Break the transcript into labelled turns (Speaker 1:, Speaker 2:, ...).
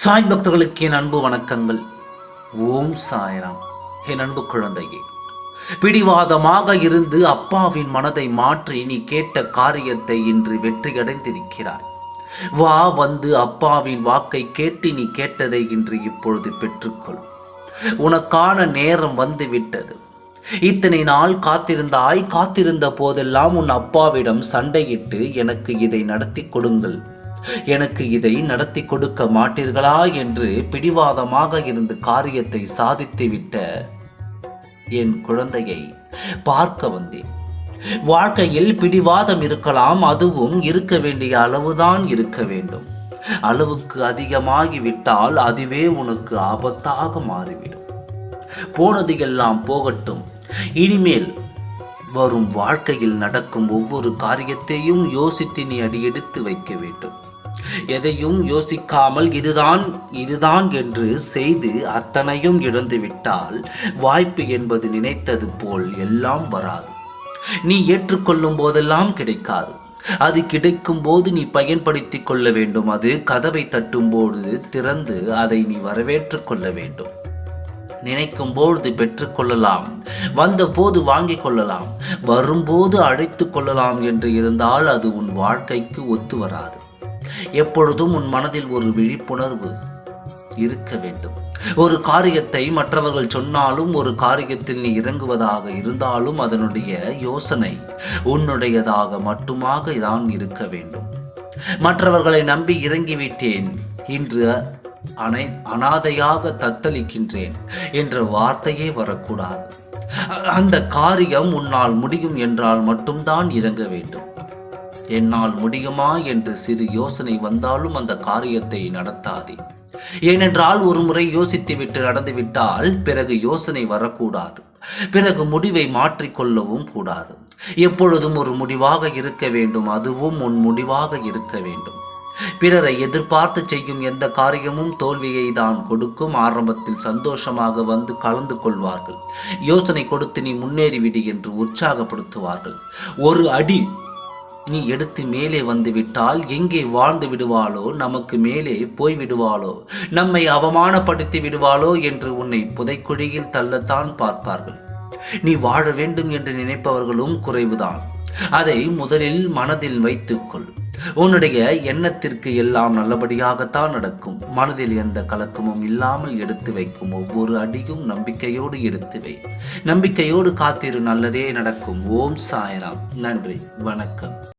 Speaker 1: சாய் பக்தர்களுக்கு என் அன்பு வணக்கங்கள். ஓம் சாய்ராம். என் அன்பு குழந்தையே, பிடிவாதமாக இருந்து அப்பாவின் மனதை மாற்றி நீ கேட்ட காரியத்தை இன்று வெற்றியடைந்திருக்கிறாய். வா வந்து அப்பாவின் வாக்கை கேட்டு நீ கேட்டதை இன்று இப்பொழுது பெற்றுக்கொள். உனக்கான நேரம் வந்து விட்டது. இத்தனை நாள் காத்திருந்த போதெல்லாம் உன் அப்பாவிடம் சண்டையிட்டு எனக்கு இதை நடத்தி கொடுங்கள், எனக்கு இதை நடத்தி கொடுக்க மாட்டீர்களா என்று பிடிவாதமாக இருந்து காரியத்தை சாதித்துவிட்ட என் குழந்தையை பார்க்க வந்தேன். வாழ்க்கையில் பிடிவாதம் இருக்கலாம், அதுவும் இருக்க வேண்டிய அளவுதான் இருக்க வேண்டும். அளவுக்கு அதிகமாகிவிட்டால் அதுவே உனக்கு ஆபத்தாக மாறிவிடும். போனது எல்லாம் போகட்டும். இனிமேல் வரும் வாழ்க்கையில் நடக்கும் ஒவ்வொரு காரியத்தையும் யோசித்து நீ அடியெடுத்து வைக்க வேண்டும். எதையும் யோசிக்காமல் இதுதான் என்று செய்து அத்தனையும் இழந்துவிட்டால் வாய்ப்பு என்பது நினைத்தது போல் எல்லாம் வராது. நீ ஏற்றுக்கொள்ளும் போதெல்லாம் கிடைக்காது. அது கிடைக்கும் போது நீ பயன்படுத்தி கொள்ள வேண்டும். அது கதவை தட்டும்போது திறந்து அதை நீ வரவேற்றுக் கொள்ள வேண்டும். நினைக்கும் பொழுது பெற்றுக்கொள்ளலாம், வந்த போது வாங்கிக் கொள்ளலாம், வரும்போது அழைத்து கொள்ளலாம் என்று இருந்தால் அது உன் வாழ்க்கைக்கு ஒத்து வராது. எப்பொழுதும் உன் மனதில் ஒரு விழிப்புணர்வு இருக்க வேண்டும். ஒரு காரியத்தை மற்றவர்கள் சொன்னாலும், ஒரு காரியத்தில் நீ இறங்குவதாக இருந்தாலும் அதனுடைய யோசனை உன்னுடையதாக மட்டுமாக தான் இருக்க வேண்டும். மற்றவர்களை நம்பி இறங்கிவிட்டேன், இன்று அனாதையாக தத்தளிக்கின்றேன் என்ற வார்த்தையே வரக்கூடாது. அந்த காரியம் உன்னால் முடியும் என்றால் மட்டும்தான் இறங்க வேண்டும். என்னால் முடியுமா என்று சிறு யோசனை வந்தாலும் அந்த காரியத்தை நடத்தாதே. ஏனென்றால் ஒரு முறை யோசித்துவிட்டு நடந்துவிட்டால் பிறகு யோசனை வரக்கூடாது. பிறகு முடிவை மாற்றிக்கொள்ளவும் கூடாது. எப்பொழுதும் ஒரு முடிவாக இருக்க வேண்டும். அதுவும் உன் முடிவாக இருக்க வேண்டும். பிறரை எதிர்பார்த்து செய்யும் எந்த காரியமும் தோல்வியை தான் கொடுக்கும். ஆரம்பத்தில் சந்தோஷமாக வந்து கலந்து கொள்வார்கள். யோசனை கொடுத்து நீ முன்னேறிவிடு என்று உற்சாகப்படுத்துவார்கள். ஒரு அடி நீ எடுத்து மேலே வந்து விட்டால் எங்கே வாழ்ந்து விடுவாளோ, நமக்கு மேலே போய் விடுவாளோ, நம்மை அவமானப்படுத்தி விடுவாளோ என்று உன்னை புதைக்குழியில் தள்ளத்தான் பார்ப்பார்கள். நீ வாழ வேண்டும் என்று நினைப்பவர்களும் குறைவுதான். அதை முதலில் மனதில் வைத்துக்கொள். உன்னுடைய எண்ணத்திற்கு எல்லாம் நல்லபடியாகத்தான் நடக்கும். மனதில் எந்த கலக்கமும் இல்லாமல் எடுத்து வைக்கும் ஒவ்வொரு அடியும் நம்பிக்கையோடு எடுத்து வை. நம்பிக்கையோடு காத்திரு, நல்லதே நடக்கும். ஓம் சாய்ராம். நன்றி, வணக்கம்.